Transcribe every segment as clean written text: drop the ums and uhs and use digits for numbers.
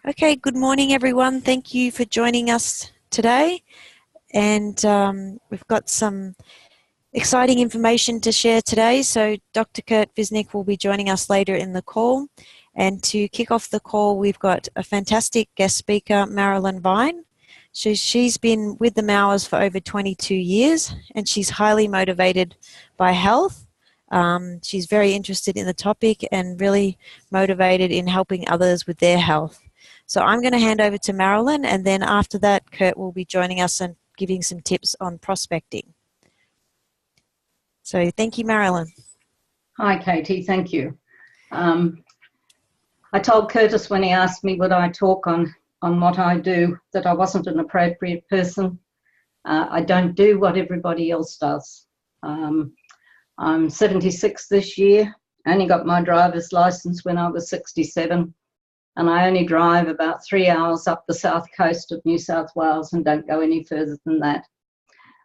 Okay, good morning everyone. Thank you for joining us today. And we've got some exciting information to share today. So Dr. Kurt Visnick will be joining us later in the call. And to kick off the call, we've got a fantastic guest speaker, Marilyn Vine. She's been with the Mowers for over 22 years and she's highly motivated by health. She's very interested in the topic and really motivated in helping others with their health. So I'm going to hand over to Marilyn, and then after that, Kurt will be joining us and giving some tips on prospecting. So thank you, Marilyn. Hi, Katie. Thank you. I told Curtis when he asked me would I talk on what I do that I wasn't an appropriate person. I don't do what everybody else does. I'm 76 this year. I only got my driver's license when I was 67. And I only drive about 3 hours up the south coast of New South Wales and don't go any further than that.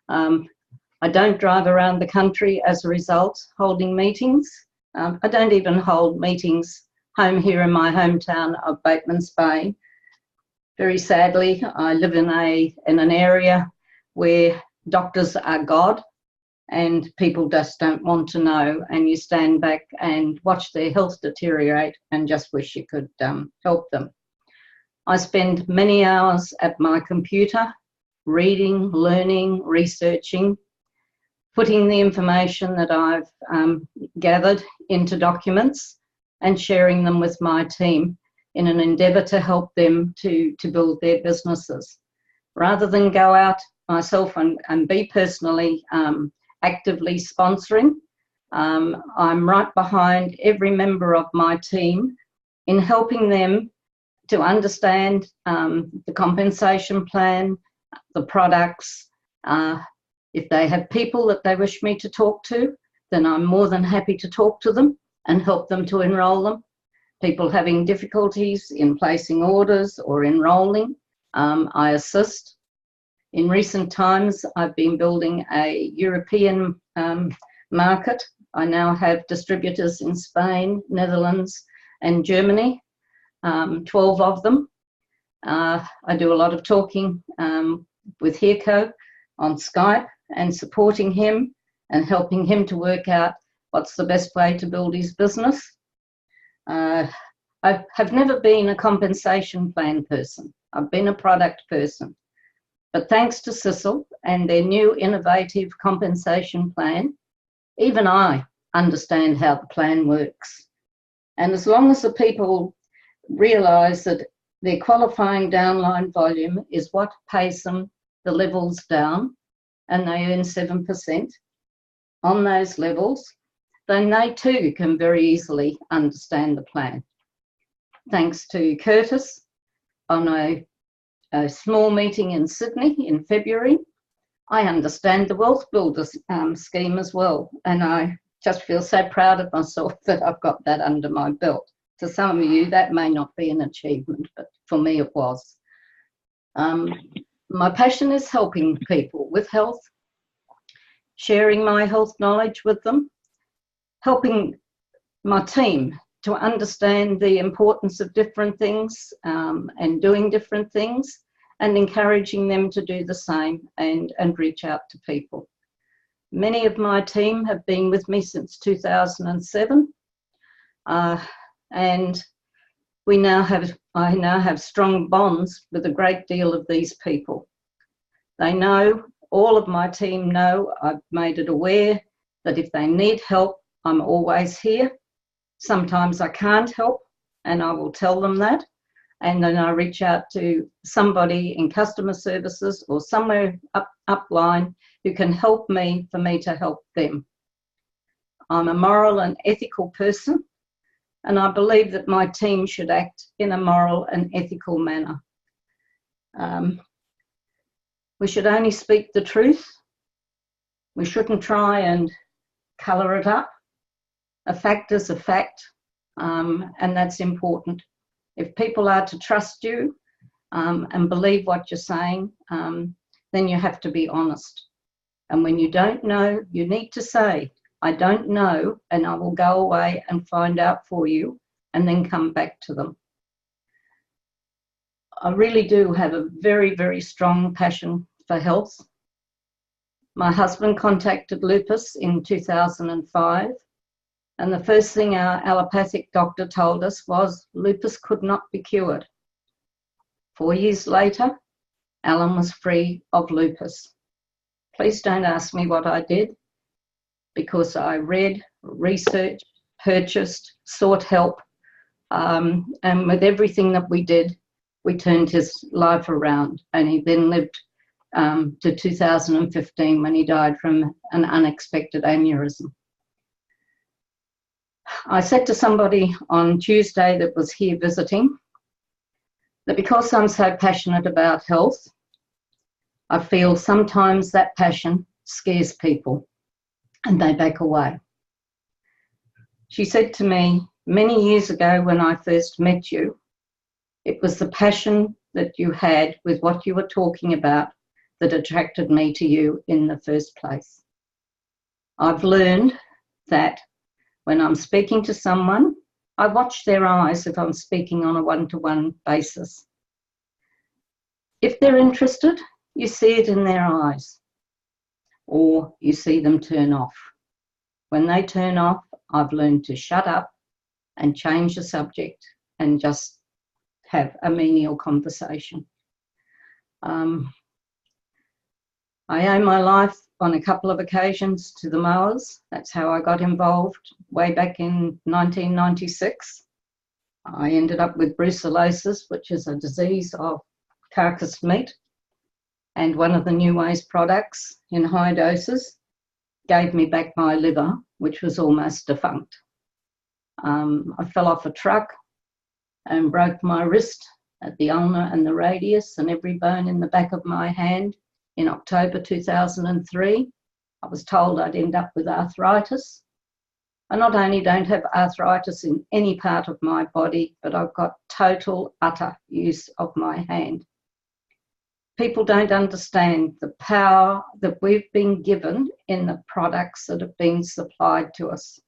I don't drive around the country as a result, holding meetings. I don't even hold meetings home here in my hometown of Batemans Bay. Very sadly, I live in an area where doctors are God and people just don't want to know, and you stand back and watch their health deteriorate and just wish you could help them. I spend many hours at my computer, reading, learning, researching, putting the information that I've gathered into documents and sharing them with my team in an endeavour to help them to build their businesses. Rather than go out myself and be personally actively sponsoring, I'm right behind every member of my team in helping them to understand the compensation plan, the products. If they have people that they wish me to talk to, then I'm more than happy to talk to them and help them to enrol them. People having difficulties in placing orders or enrolling, I assist. In recent times, I've been building a European market. I now have distributors in Spain, Netherlands, and Germany, 12 of them. I do a lot of talking with Hirko on Skype and supporting him and helping him to work out what's the best way to build his business. I have never been a compensation plan person. I've been a product person. But thanks to Sisel and their new innovative compensation plan, even I understand how the plan works. And as long as the people realise that their qualifying downline volume is what pays them the levels down, and they earn 7% on those levels, then they too can very easily understand the plan. Thanks to Curtis, on a small meeting in Sydney in February, I understand the Wealth Builders scheme as well, and I just feel so proud of myself that I've got that under my belt. To some of you, that may not be an achievement, but for me it was. My passion is helping people with health, sharing my health knowledge with them, helping my team to understand the importance of different things and doing different things, and encouraging them to do the same and reach out to people. Many of my team have been with me since 2007, and I now have strong bonds with a great deal of these people. They know, all of my team know, I've made it aware that if they need help, I'm always here. Sometimes I can't help, and I will tell them that. And then I reach out to somebody in customer services or somewhere upline who can help me for me to help them. I'm a moral and ethical person, and I believe that my team should act in a moral and ethical manner. We should only speak the truth. We shouldn't try and colour it up. A fact is a fact, and that's important. If people are to trust you and believe what you're saying, then you have to be honest. And when you don't know, you need to say, I don't know, and I will go away and find out for you and then come back to them. I really do have a very, very strong passion for health. My husband contacted lupus in 2005, and the first thing our allopathic doctor told us was lupus could not be cured. 4 years later, Alan was free of lupus. Please don't ask me what I did, because I read, researched, purchased, sought help, and with everything that we did, we turned his life around, and he then lived to 2015 when he died from an unexpected aneurysm. I said to somebody on Tuesday that was here visiting that because I'm so passionate about health, I feel sometimes that passion scares people and they back away. She said to me, many years ago when I first met you, it was the passion that you had with what you were talking about that attracted me to you in the first place. I've learned that when I'm speaking to someone, I watch their eyes if I'm speaking on a one-to-one basis. If they're interested, you see it in their eyes, or you see them turn off. When they turn off, I've learned to shut up and change the subject and just have a menial conversation. I owe my life on a couple of occasions to the mowers. That's how I got involved way back in 1996. I ended up with brucellosis, which is a disease of carcass meat, and one of the New Ways products in high doses gave me back my liver, which was almost defunct. I fell off a truck and broke my wrist at the ulnar and the radius and every bone in the back of my hand in October 2003. I was told I'd end up with arthritis. I not only don't have arthritis in any part of my body, but I've got total, utter use of my hand. People don't understand the power that we've been given in the products that have been supplied to us.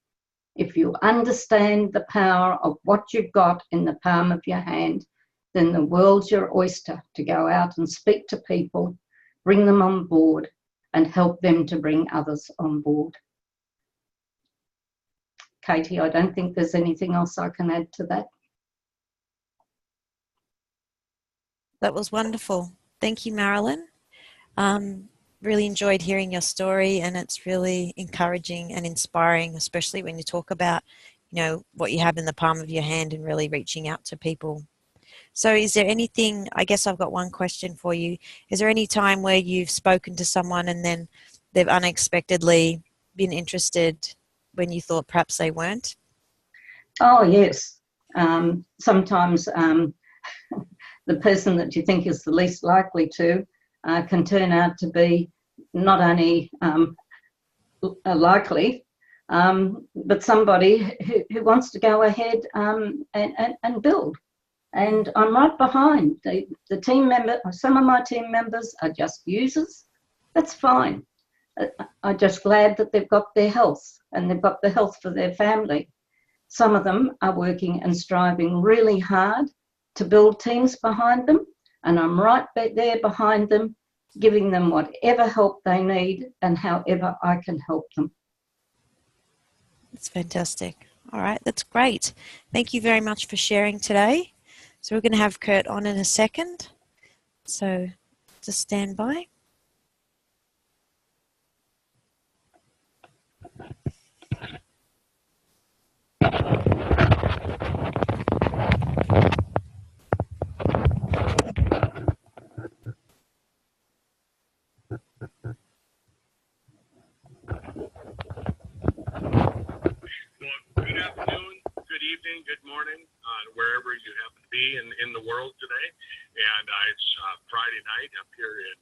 If you understand the power of what you've got in the palm of your hand, then the world's your oyster to go out and speak to people, bring them on board, and help them to bring others on board. Katie, I don't think there's anything else I can add to that. That was wonderful. Thank you, Marilyn. Really enjoyed hearing your story, and it's really encouraging and inspiring, especially when you talk about, what you have in the palm of your hand and really reaching out to people. So is there anything, I guess I've got one question for you. Is there any time where you've spoken to someone and then they've unexpectedly been interested when you thought perhaps they weren't? Oh, yes. Sometimes the person that you think is the least likely to can turn out to be not only likely, but somebody who wants to go ahead and build. And I'm right behind. The team member, some of my team members are just users. That's fine. I'm just glad that they've got their health and they've got the health for their family. Some of them are working and striving really hard to build teams behind them, and I'm right there behind them, giving them whatever help they need and however I can help them. That's fantastic. All right, that's great. Thank you very much for sharing today. So we're going to have Kurt on in a second. So just stand by. Good afternoon, good evening, good morning, wherever you happen to be in the world today. And it's Friday night up here in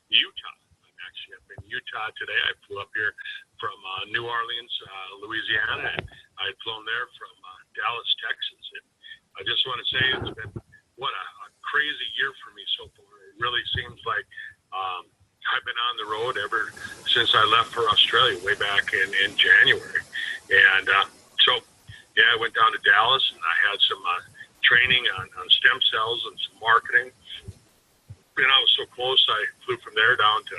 Utah. I'm actually up in Utah today. I flew up here from New Orleans, Louisiana, and I had flown there from Dallas, Texas. And I just want to say it's been what a crazy year for me so far. It really seems like I've been on the road ever since I left for Australia way back in January. And so, yeah, I went down to Dallas and I had some training training on stem cells and some marketing. And I was so close, I flew from there down to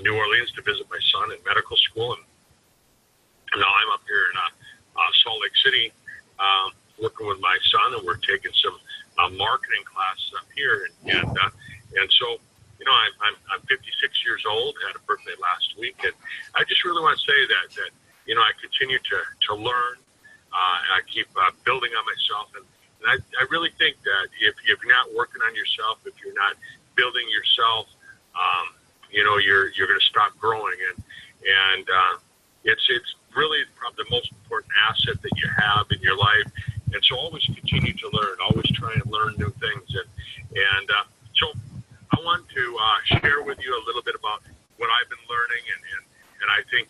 New Orleans to visit my son in medical school. And now I'm up here in Salt Lake City working with my son, and we're taking some marketing classes up here. And so, you know, I'm 56 years old, had a birthday last week, and I just really want to say that you know, I continue to learn. I keep building on myself, and I really think that if you're not working on yourself, if you're not building yourself, you know, you're going to stop growing, and it's really probably the most important asset that you have in your life. And so always continue to learn, always try and learn new things, and so I want to share with you a little bit about what I've been learning, and I think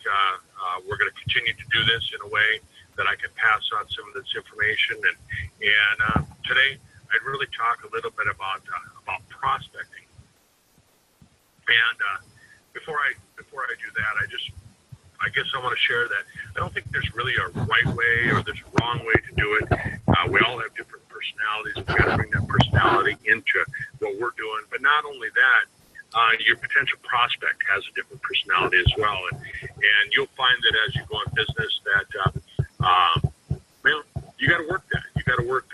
we're going to continue to do this in a way that I can pass on some of this information. And today I'd really talk a little bit about prospecting. And before I do that, I guess I want to share that I don't think there's really a right way or there's a wrong way to do it. We all have different personalities. We've got to bring that personality into what we're doing. But not only that, your potential prospect has a different personality as well. And you'll find that as you go in business that, you got to work that. You got to work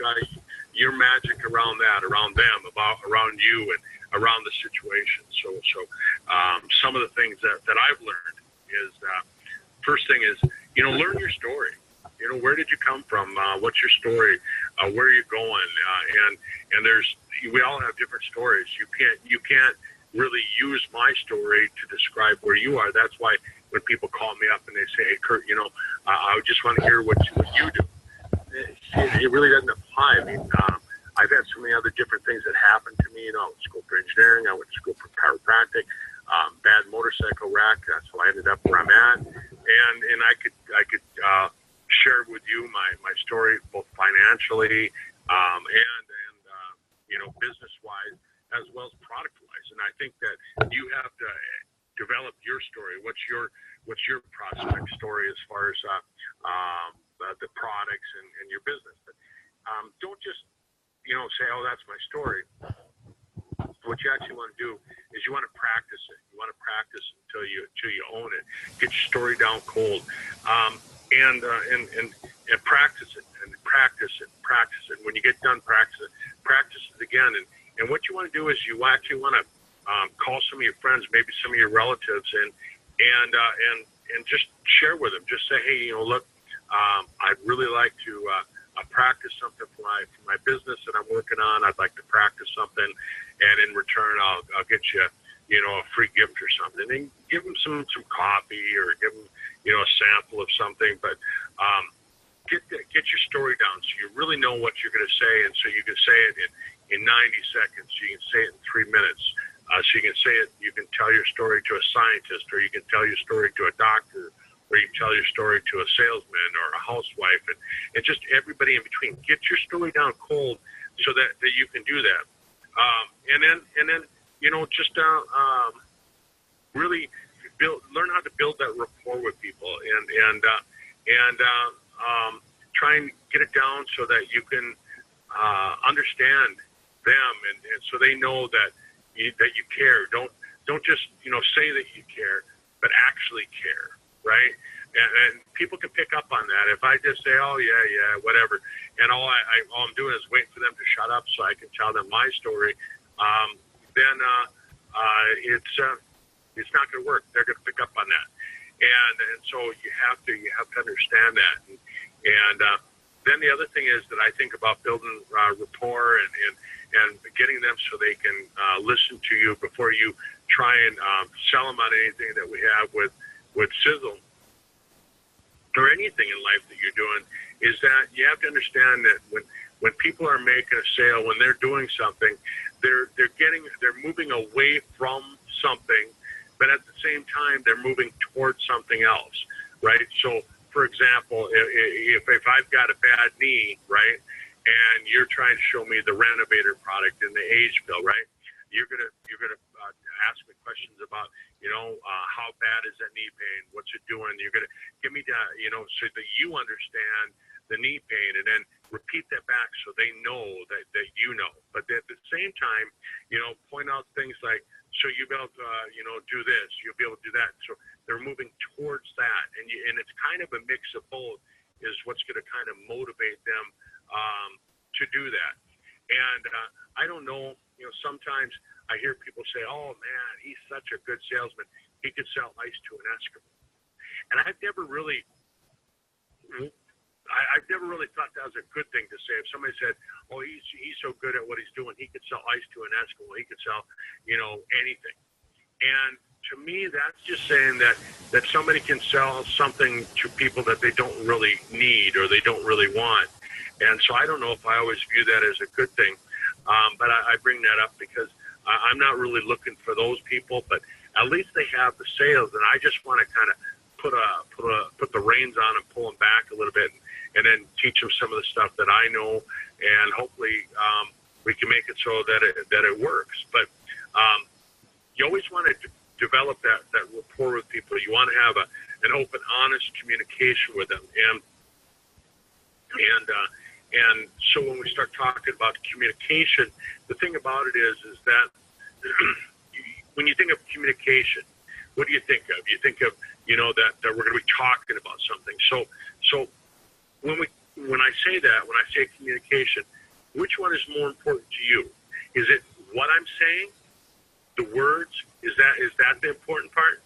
your magic around that, around them, around you, and around the situation. So some of the things that I've learned is, first thing is, you know, learn your story. You know, where did you come from? What's your story? Where are you going? And we all have different stories. You can't really use my story to describe where you are. That's why when people call me up and they say, "Hey, Kurt, you know, I just want to hear what you do," it really doesn't apply. I mean, I've had so many other different things that happened to me. You know, I went to school for engineering. I went to school for chiropractic. Bad motorcycle wreck. That's how I ended up where I'm at. And I could share with you my story both financially and you know, business wise as well as product wise. And I think that you have to develop your story. What's your prospect story as far as the products and your business? But don't just, you know, say, "Oh, that's my story." What you actually want to do is you want to practice it. You want to practice until you own it. Get your story down cold, and practice it and practice it. When you get done practice it again. And what you want to do is you actually want to call some of your friends, maybe some of your relatives, and just share with them. Just say, "Hey, you know, look, I'd really like to practice something for my business that I'm working on. I'd like to practice something, and in return, I'll get you, you know, a free gift or something." And give them some coffee or give them, you know, a sample of something. But get your story down so you really know what you're going to say, and so you can say it in 90 seconds. You can say it in 3 minutes. So you can say it. You can tell your story to a scientist, or you can tell your story to a doctor, or you can tell your story to a salesman or a housewife, and just everybody in between. Get your story down cold so that you can do that. And then you know, just really learn how to build that rapport with people, and try and get it down so that you can understand them, and so they know that you care. Don't just, you know, say that you care, but actually care, right? And people can pick up on that. If I just say, "Oh yeah, whatever," and all I'm doing is waiting for them to shut up so I can tell them my story, then it's not going to work. They're going to pick up on that, and so you have to understand that. And then the other thing is that I think about building rapport and getting them so they can listen to you before you try and sell them on anything that we have with Sisel or anything in life that you're doing, is that you have to understand that when people are making a sale, when they're doing something, they're moving away from something, but at the same time they're moving towards something else, right? So, for example, if I've got a bad knee, right, and you're trying to show me the Renovator product and the age bill, right, you're gonna ask me questions about, you know, how bad is that knee pain? What's it doing? You're gonna give me that, you know, so that you understand the knee pain, and then repeat that back so they know that you know. But at the same time, point out things like, so you'll be able to, do this, you'll be able to do that. So they're moving towards that. And it's kind of a mix of both is what's going to kind of motivate them to do that. And I don't know, sometimes I hear people say, oh, man, he's such a good salesman. He could sell ice to an Eskimo. And I've never really thought that was a good thing to say. If somebody said, oh, he's so good at what he's doing, he could sell ice to an Eskimo, he could sell, anything. And to me, that's just saying that somebody can sell something to people that they don't really need or they don't really want. And so I don't know if I always view that as a good thing. But I bring that up because I'm not really looking for those people, but at least they have the sales, and I just want to kind of put the reins on and pull them back a little bit, and then teach them some of the stuff that I know, and hopefully we can make it so that it works. But you always want to develop that rapport with people. You want to have an open, honest communication with them, and so when we start talking about communication, the thing about it is that when you think of communication, what do you think of? You think of, that we're going to be talking about something. So when I say that, when I say communication, which one is more important to you? Is it what I'm saying, the words? Is that the important part?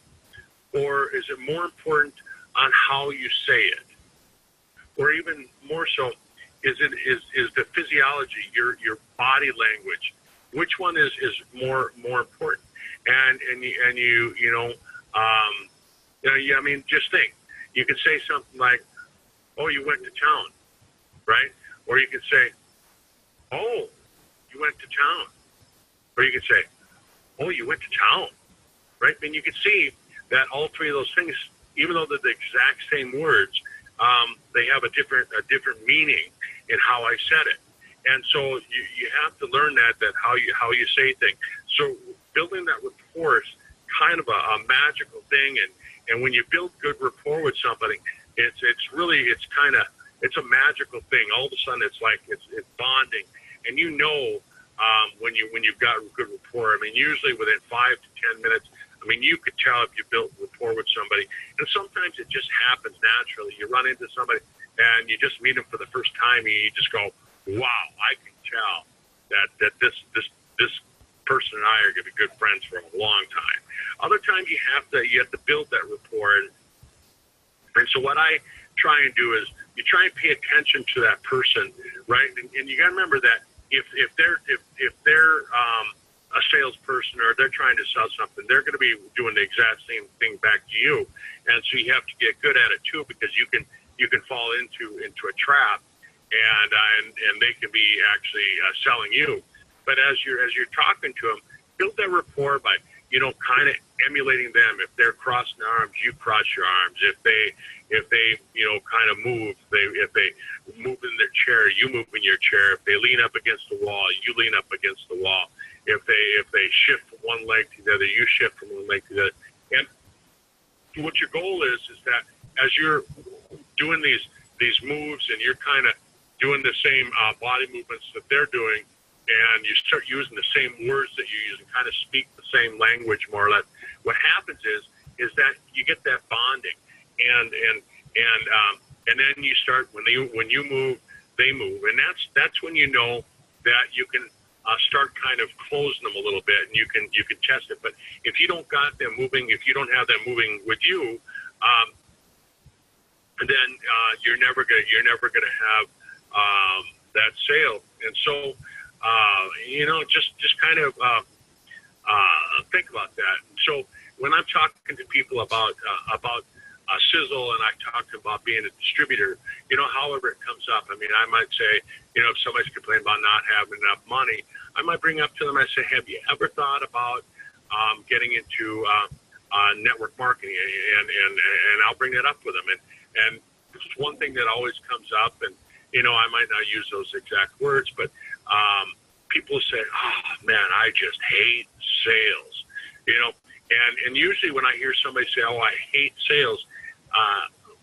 Or is it more important on how you say it? Or even more so, is the physiology, your body language? Which one is more important? And I mean, just think. You could say something like, "Oh, you went to town," right? Or you could say, "Oh, you went to town," or you could say, "Oh, you went to town," right? And you can see that all three of those things, even though they're the exact same words, they have a different meaning in how I said it. And so you have to learn that how you say things. So building that rapport is kind of a magical thing. And when you build good rapport with somebody, it's a magical thing. All of a sudden, it's like it's bonding, and when you've got good rapport. I mean, usually within 5 to 10 minutes, I mean, you could tell if you built rapport with somebody. And sometimes it just happens naturally. You run into somebody and you just meet them for the first time, and you just go, "Wow, I can tell that this person and I are going to be good friends for a long time." Other times you have to build that rapport, and so what I try and do is you try and pay attention to that person, right? And you got to remember that if they're a salesperson or they're trying to sell something, they're going to be doing the exact same thing back to you, and so you have to get good at it too, because you can fall into a trap, and they can be actually selling you. But as you're talking to them, build that rapport by kind of emulating them. If they're crossing their arms, you cross your arms. If they kind of move, if they move in their chair, you move in your chair. If they lean up against the wall, you lean up against the wall. If they shift from one leg to the other, you shift from one leg to the other. And what your goal is that as you're doing these moves and you're kind of doing the same body movements that they're doing, and you start using the same words that you use and kind of speak the same language more or less, what happens is that you get that bonding, and then you start when you move, they move, and that's when you know that you can start kind of closing them a little bit, and you can test it. But if you don't got them moving, if you don't have them moving with you, then you're never gonna have that sale. And so just kind of think about that. So when I'm talking to people about Sisel, and I talked about being a distributor, however it comes up. I mean, I might say, if somebody's complaining about not having enough money, I might bring up to them, I say, have you ever thought about getting into network marketing? And I'll bring that up with them. And it's one thing that always comes up, and, I might not use those exact words, but people say, "Oh, man, I just hate sales," And usually when I hear somebody say, "Oh, I hate sales,"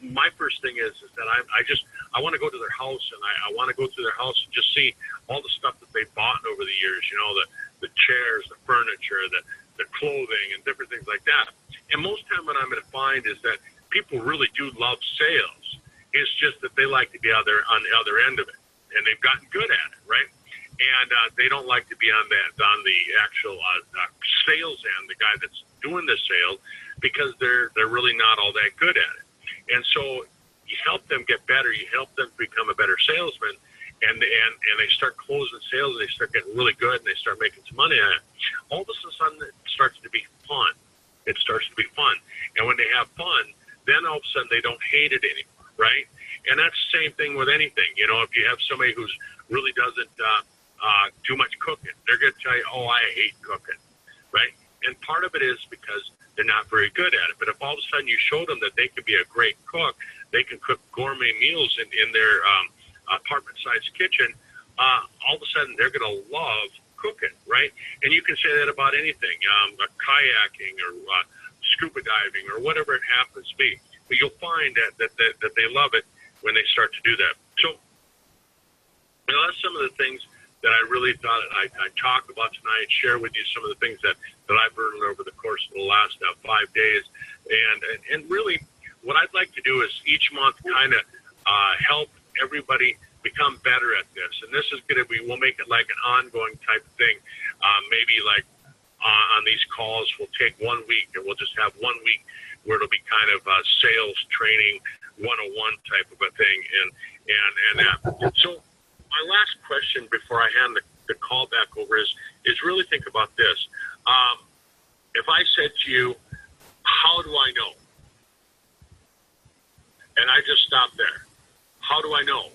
my first thing is that I want to go to their house, and I want to go through their house and just see all the stuff that they've bought over the years, you know, the chairs, the furniture, the clothing, and different things like that. And most time what I'm going to find is that people really do love sales. It's just that they like to be on the other end of it, and they've gotten good at it, right? And they don't like to be on the actual sales end, the guy that's doing the sale, because they're really not all that good at it. And so you help them get better. You help them become a better salesman, and they start closing sales, and they start getting really good, and they start making some money on it. All of a sudden, it starts to be fun. It starts to be fun. And when they have fun, then all of a sudden they don't hate it anymore, right? And that's the same thing with anything. You know, if you have somebody who's really doesn't do much cooking, they're going to tell you, oh, I hate cooking, right? And part of it is because they're not very good at it. But if all of a sudden you show them that they can be a great cook, they can cook gourmet meals in their apartment-sized kitchen, all of a sudden they're going to love cooking, right? And you can say that about anything, kayaking or scuba diving or whatever it happens to be. But you'll find that they love it when they start to do that. So, you know, that's some of the things that I really thought I'd talk about tonight, share with you some of the things that I've learned over the course of the last 5 days. And really what I'd like to do is each month kind of help everybody become better at this. And this is going to be, we'll make it like an ongoing type of thing. Maybe like on these calls, we'll take 1 week, and we'll just have 1 week where it'll be kind of sales training 101 type of a thing. And so my last question before I hand the call back over is really think about this. If I said to you, how do I know? And I just stop there. How do I know?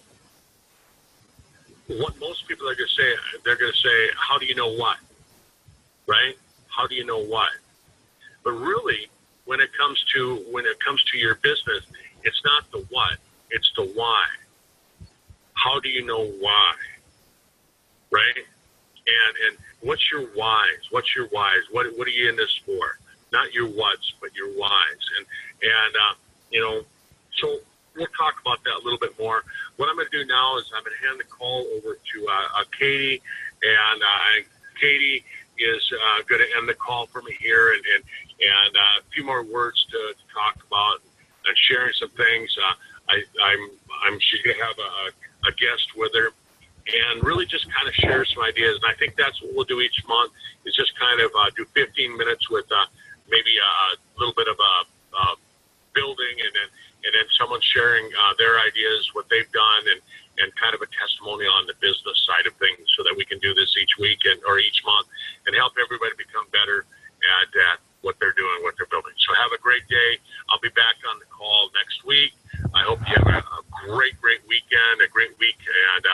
What most people are going to say, they're going to say, how do you know what? Right? How do you know what? But really, when it comes to your business, it's not the what, it's the why. How do you know why? Right? And what's your whys? What's your whys? What are you in this for? Not your whats, but your whys. And you know, so we'll talk about that a little bit more. What I'm going to do now is I'm going to hand the call over to Katie, and Katie is going to end the call for me here, and a few more words to talk about and sharing some things. She's going to have a guest with her, and really just kind of share some ideas. And I think that's what we'll do each month, is just kind of do 15 minutes with maybe a little bit of a building, and then someone sharing their ideas, what they've done, and kind of a testimonial on the business side of things, so that we can do this each week or each month and help everybody become better at what they're doing, what they're building. So have a great day. I'll be back on the call next week. I hope you have a great weekend, a great week, and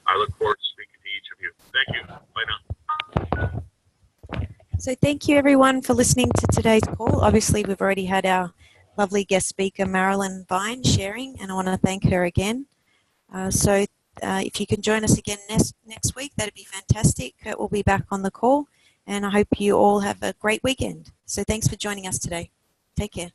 I look forward to speaking to each of you. Thank you. Bye now. So thank you everyone for listening to today's call. Obviously, we've already had our lovely guest speaker, Marilyn Vine, sharing, and I want to thank her again. So if you can join us again next week, that'd be fantastic. Kurt will be back on the call, and I hope you all have a great weekend. So thanks for joining us today. Take care.